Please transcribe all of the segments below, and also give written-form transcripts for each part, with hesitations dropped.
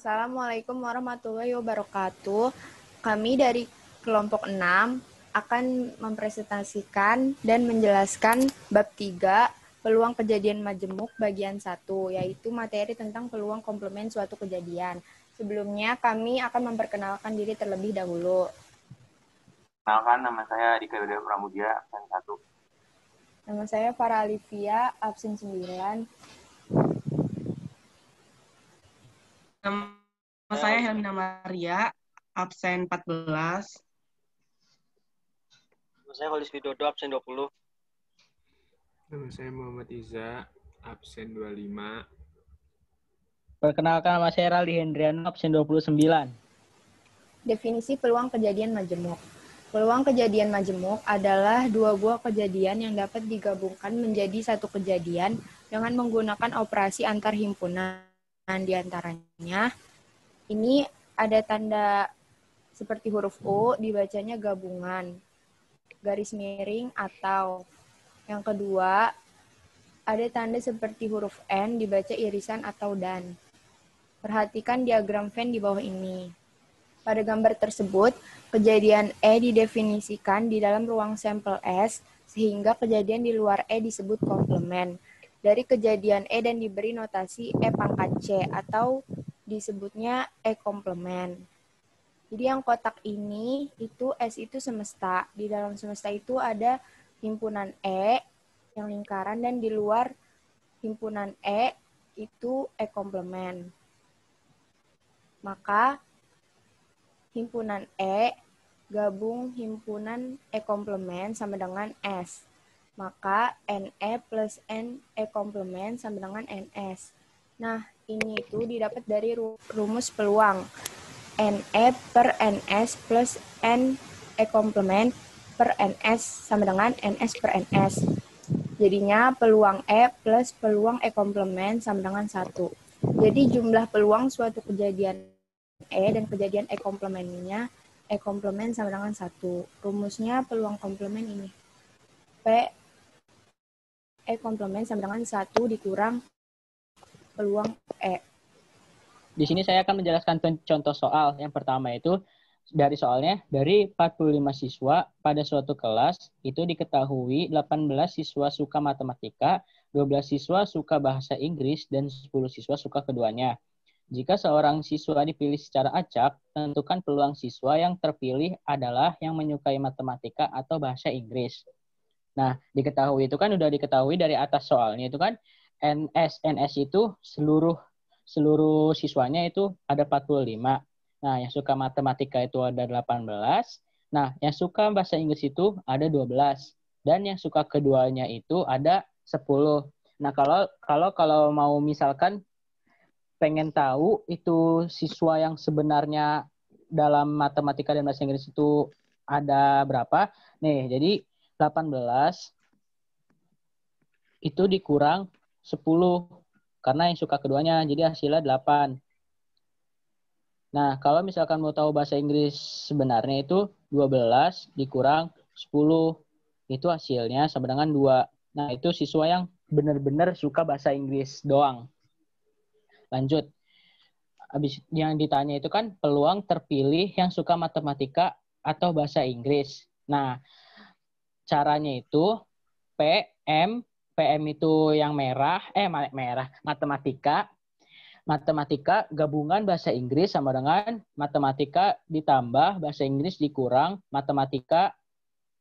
Assalamualaikum warahmatullahi wabarakatuh. Kami dari kelompok 6 akan mempresentasikan dan menjelaskan bab 3 peluang kejadian majemuk bagian 1, yaitu materi tentang peluang komplement suatu kejadian. Sebelumnya kami akan memperkenalkan diri terlebih dahulu. Kenalkan, nama saya Dika Widya Pramudia, absen 1. Nama saya Farah Alivia, absen 9. Nama saya Helmina Maria, absen 14. Nama saya Holis Widodo, absen 20. Nama saya Muhammad Iza, absen 25. Perkenalkan, nama saya Raldi Hendriano, absen 29. Definisi peluang kejadian majemuk. Peluang kejadian majemuk adalah dua buah kejadian yang dapat digabungkan menjadi satu kejadian dengan menggunakan operasi antar himpunan. Di antaranya, ini ada tanda seperti huruf U, dibacanya gabungan, garis miring atau. Yang kedua, ada tanda seperti huruf N, dibaca irisan atau dan. Perhatikan diagram Venn di bawah ini. Pada gambar tersebut, kejadian E didefinisikan di dalam ruang sampel S, sehingga kejadian di luar E disebut komplement. Dari kejadian E dan diberi notasi E pangkat C atau disebutnya E komplement. Jadi yang kotak ini, itu S itu semesta. Di dalam semesta itu ada himpunan E yang lingkaran dan di luar himpunan E itu E komplement. Maka himpunan E gabung himpunan E komplement sama dengan S. Maka NE plus NE komplement sama dengan NS. Nah, ini itu didapat dari rumus peluang. NE per NS plus NE komplement per NS sama dengan NS per NS. Jadinya peluang E plus peluang E komplement sama dengan 1. Jadi jumlah peluang suatu kejadian E dan kejadian E komplementnya, E komplement sama dengan 1. Rumusnya peluang komplement ini. P E komplement sama dengan 1 dikurang peluang E. Di sini saya akan menjelaskan contoh soal. Yang pertama itu dari soalnya, dari 45 siswa pada suatu kelas, itu diketahui 18 siswa suka matematika, 12 siswa suka bahasa Inggris, dan 10 siswa suka keduanya. Jika seorang siswa dipilih secara acak, tentukan peluang siswa yang terpilih adalah yang menyukai matematika atau bahasa Inggris. Nah, diketahui itu kan udah diketahui dari atas soalnya itu kan NS itu seluruh siswanya itu ada 45. Nah, yang suka matematika itu ada 18. Nah, yang suka bahasa Inggris itu ada 12. Dan yang suka keduanya itu ada 10. Nah, kalau mau misalkan pengen tahu itu siswa yang sebenarnya dalam matematika dan bahasa Inggris itu ada berapa? Nih, jadi 18 itu dikurang 10 karena yang suka keduanya, jadi hasilnya 8. Nah, kalau misalkan mau tahu bahasa Inggris sebenarnya itu 12 dikurang 10, itu hasilnya sama dengan 2. Nah, itu siswa yang benar-benar suka bahasa Inggris doang. Lanjut. Habis yang ditanya itu kan peluang terpilih yang suka matematika atau bahasa Inggris. Nah, caranya itu PM itu yang merah, matematika gabungan bahasa Inggris sama dengan matematika ditambah bahasa Inggris dikurang matematika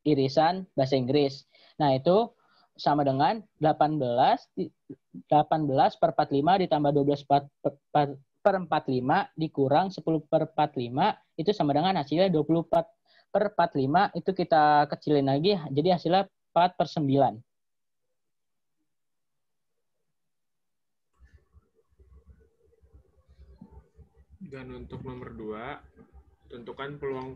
irisan bahasa Inggris. Nah, itu sama dengan 18 per 45 ditambah 12 per 45 dikurang 10 per 45 itu sama dengan hasilnya 24 per 45 itu kita kecilin lagi jadi hasilnya 4 per 9. Dan untuk nomor 2, tentukan peluang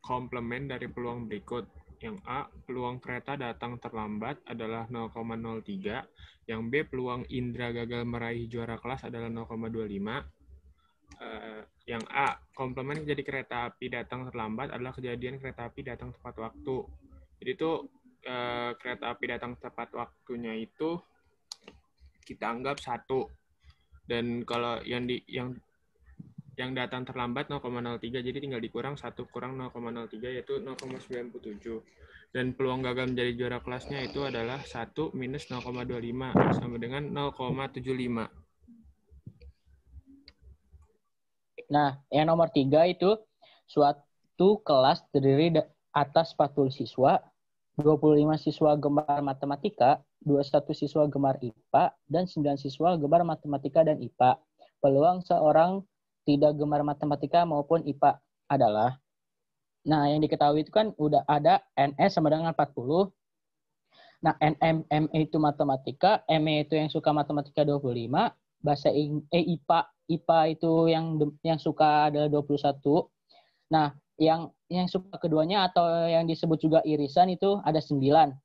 komplement dari peluang berikut. Yang A, peluang kereta datang terlambat adalah 0,03. Yang B, peluang Indra gagal meraih juara kelas adalah 0,25. Yang A, komplement jadi kereta api datang terlambat adalah kejadian kereta api datang tepat waktu. Jadi itu kereta api datang tepat waktunya itu kita anggap 1. Dan kalau yang yang datang terlambat 0,03, jadi tinggal dikurang 1 kurang 0,03 yaitu 0,97. Dan peluang gagal menjadi juara kelasnya itu adalah 1 minus 0,25 sama dengan 0,75. Nah, yang nomor 3 itu suatu kelas terdiri atas 40 siswa, 25 siswa gemar matematika, 21 siswa gemar IPA, dan 9 siswa gemar matematika dan IPA. Peluang seorang tidak gemar matematika maupun IPA adalah, nah yang diketahui itu kan udah ada NS sama dengan 40. Nah, NM itu matematika, ME itu yang suka matematika 25, bahasa IPA itu yang suka adalah 21. Nah, yang suka keduanya atau yang disebut juga irisan itu ada 9.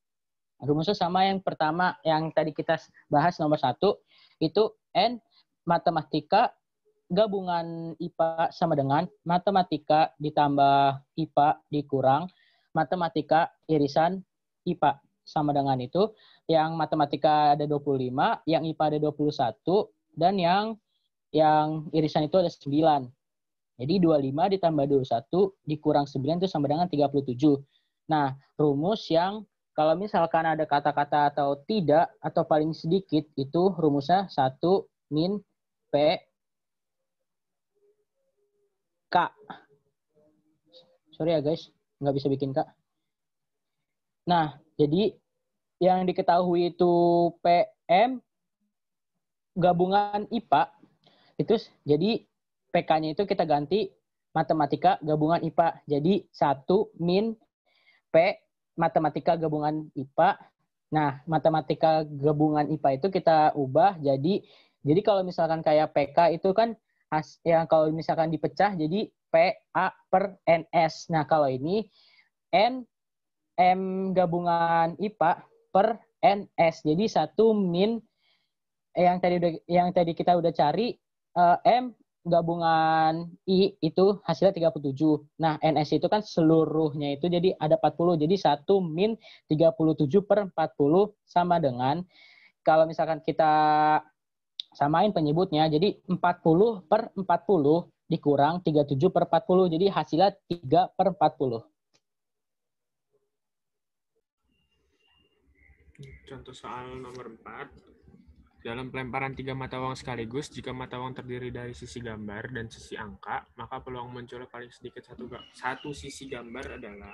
Rumusnya sama yang pertama yang tadi kita bahas nomor 1, itu N matematika gabungan IPA sama dengan matematika ditambah IPA dikurang matematika irisan IPA sama dengan itu. Yang matematika ada 25, yang IPA ada 21, dan yang irisan itu ada 9. Jadi 25 ditambah 21 dikurang 9 itu sama dengan 37. Nah, rumus yang kalau misalkan ada kata-kata atau tidak atau paling sedikit itu rumusnya 1 min P K. Sorry ya guys, nggak bisa bikin K. Nah, jadi yang diketahui itu PM gabungan IPA itu jadi PK-nya itu kita ganti matematika gabungan IPA. Jadi 1 min P matematika gabungan IPA. Nah, matematika gabungan IPA itu kita ubah jadi kalau misalkan kayak PK itu kan yang kalau misalkan dipecah jadi PA per NS. Nah, kalau ini N M gabungan IPA per NS. Jadi 1 min yang tadi kita udah cari M gabungan I itu hasilnya 37. Nah, NS itu kan seluruhnya itu jadi ada 40. Jadi 1 min 37 per 40 sama dengan kalau misalkan kita samain penyebutnya, jadi 40 per 40 dikurang 37 per 40. Jadi hasilnya 3 per 40. Contoh soal nomor 4. Dalam pelemparan 3 mata uang sekaligus, jika mata uang terdiri dari sisi gambar dan sisi angka, maka peluang munculnya paling sedikit satu sisi gambar adalah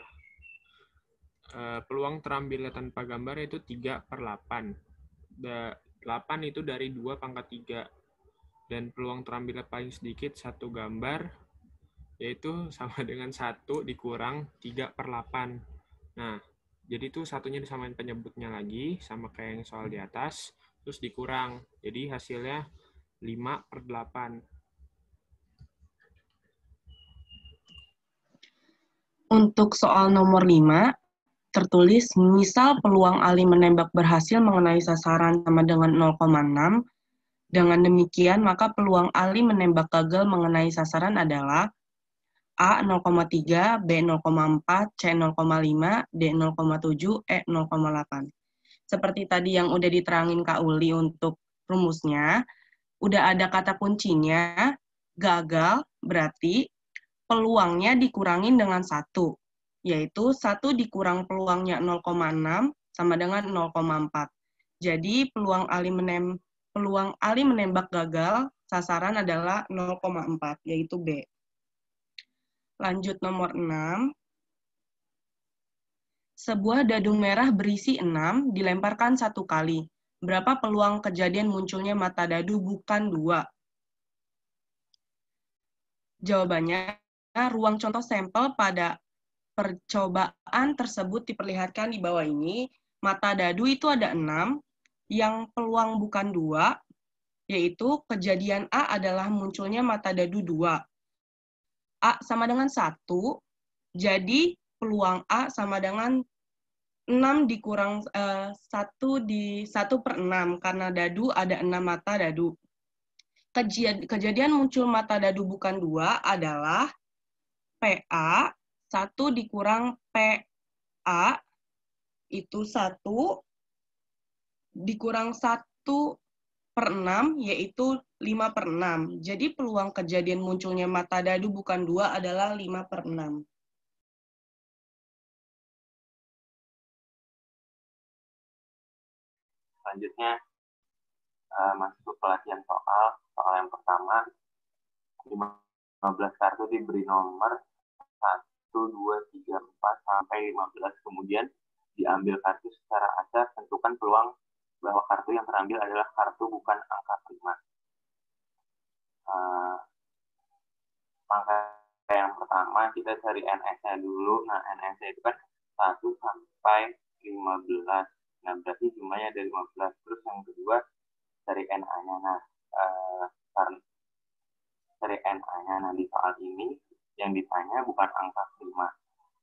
peluang terambilnya tanpa gambar itu 3 per 8. 8 itu dari 2 pangkat 3. Dan peluang terambilnya paling sedikit satu gambar, yaitu sama dengan 1 dikurang 3 per 8. Nah, jadi itu satunya disamain penyebutnya lagi, sama kayak yang soal di atas, terus dikurang. Jadi hasilnya 5 per 8. Untuk soal nomor 5, tertulis, misal peluang Ali menembak berhasil mengenai sasaran sama dengan 0,6. Dengan demikian, maka peluang Ali menembak gagal mengenai sasaran adalah A 0,3, B 0,4, C 0,5, D 0,7, E 0,8. Seperti tadi yang udah diterangin Kak Uli untuk rumusnya, udah ada kata kuncinya, gagal berarti peluangnya dikurangin dengan 1, yaitu 1 dikurang peluangnya 0,6 sama dengan 0,4. Jadi peluang Ali menembak gagal sasaran adalah 0,4, yaitu B. Lanjut nomor 6. Sebuah dadu merah berisi 6 dilemparkan 1 kali. Berapa peluang kejadian munculnya mata dadu bukan 2? Jawabannya, ruang contoh sampel pada percobaan tersebut diperlihatkan di bawah ini. Mata dadu itu ada 6, yang peluang bukan 2, yaitu kejadian A adalah munculnya mata dadu 2. A sama dengan 1, jadi peluang A sama dengan 6 dikurang 1 per 6, karena dadu ada 6 mata dadu. Kejadian muncul mata dadu bukan 2 adalah PA, 1 dikurang PA, itu 1, dikurang 1 per 6, yaitu 5 per 6. Jadi peluang kejadian munculnya mata dadu bukan 2 adalah 5 per 6. Selanjutnya masuk ke latihan soal. Soal yang pertama, 15 kartu diberi nomor 1, 2, 3, 4, sampai 15. Kemudian diambil kartu secara acak, tentukan peluang bahwa kartu yang terambil adalah kartu bukan angka prima. Maka yang pertama kita cari NS-nya dulu. Nah, NS-nya itu kan 1 sampai 15. Nah, berarti jumlahnya ada 15. Terus yang kedua, cari NA-nya. Nah, cari NA-nya. Nah, di soal ini yang ditanya bukan angka prima.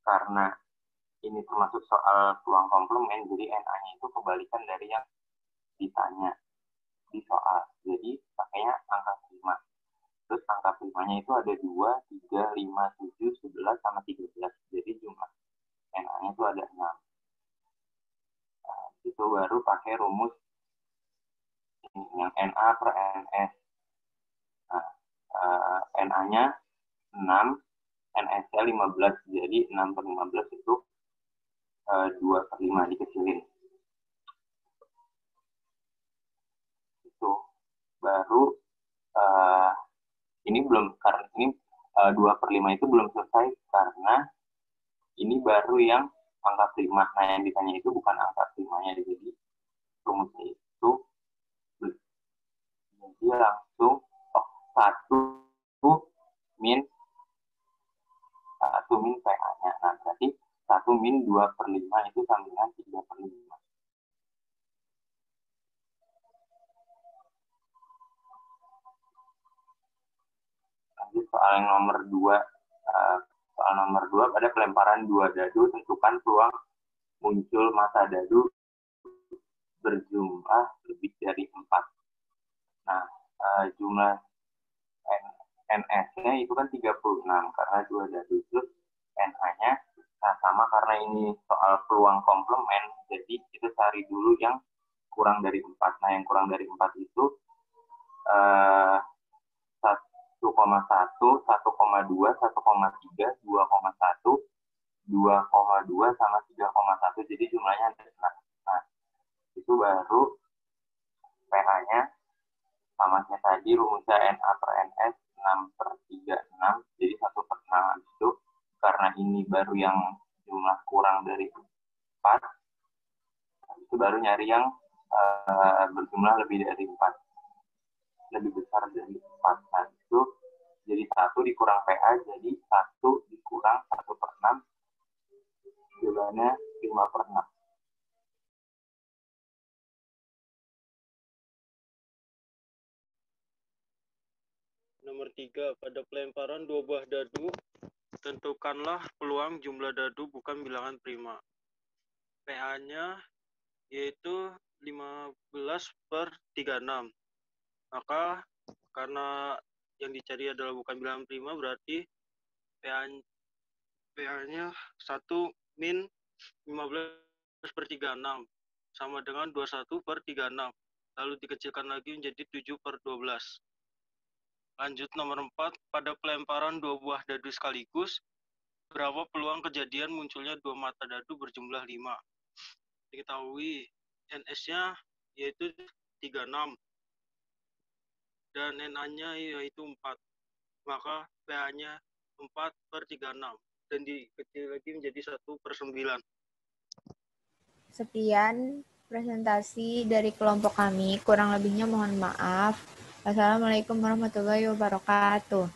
Karena ini termasuk soal peluang komplement, jadi NA-nya itu kebalikan dari yang ditanya di soal. Jadi, pakainya angka prima. Terus angka primanya itu ada 2, 3, 5, 7, 11, sama 13. Jadi jumlah NA-nya itu ada 6. Nah, itu baru pakai rumus yang NA per NS. Nah, NA-nya 6, NS-nya 15. Jadi 6 per 15 itu 2 per 5 dikecilin. Itu baru ini belum, karena ini 2 per 5 itu belum selesai karena ini baru yang angka prima. Nah, yang ditanya itu bukan angka primanya. Jadi rumusnya itu jadi langsung 1 min PA-nya. Nah, berarti 1 min 2 per 5 itu sama dengan 3 per 5. Lanjut soal yang nomor 2. Soal nomor 2, pada pelemparan 2 dadu, tentukan peluang muncul mata dadu berjumlah lebih dari 4. Nah, jumlah NS-nya itu kan 36 karena 2 dadu. Terus NA-nya sama karena ini soal peluang komplement, jadi kita cari dulu yang kurang dari 4. Nah, yang kurang dari 4 itu 1,1, 1,2, 1,3, 2,1, 2,2, sama 3,1. Jadi jumlahnya ada 6. Nah, itu baru PH-nya sama kayak tadi, rumusnya NA per NS 6 per 3, 6. Jadi 1 per 6. Itu karena ini baru yang jumlah kurang dari 4, itu baru nyari yang berjumlah lebih dari 4. Lebih besar dari 4. Nah, itu jadi 1 dikurang PA, jadi 1 dikurang 1 per 6. Jawabannya 5 per 6. Nomor 3, pada pelemparan 2 buah dadu, tentukanlah peluang jumlah dadu bukan bilangan prima. PA-nya yaitu 15 per 36. Maka karena yang dicari adalah bukan bilangan prima, berarti PA-nya 1 min 15 per 36 sama dengan 21 per 36. Lalu dikecilkan lagi menjadi 7 per 12. Lanjut nomor 4, pada pelemparan 2 buah dadu sekaligus, berapa peluang kejadian munculnya 2 mata dadu berjumlah 5? Diketahui NS-nya yaitu 36 dan NA-nya yaitu 4. Maka PA-nya 4 per 36 dan dikecil lagi menjadi 1 per 9. Sekian presentasi dari kelompok kami. Kurang lebihnya mohon maaf. Wassalamualaikum warahmatullahi wabarakatuh.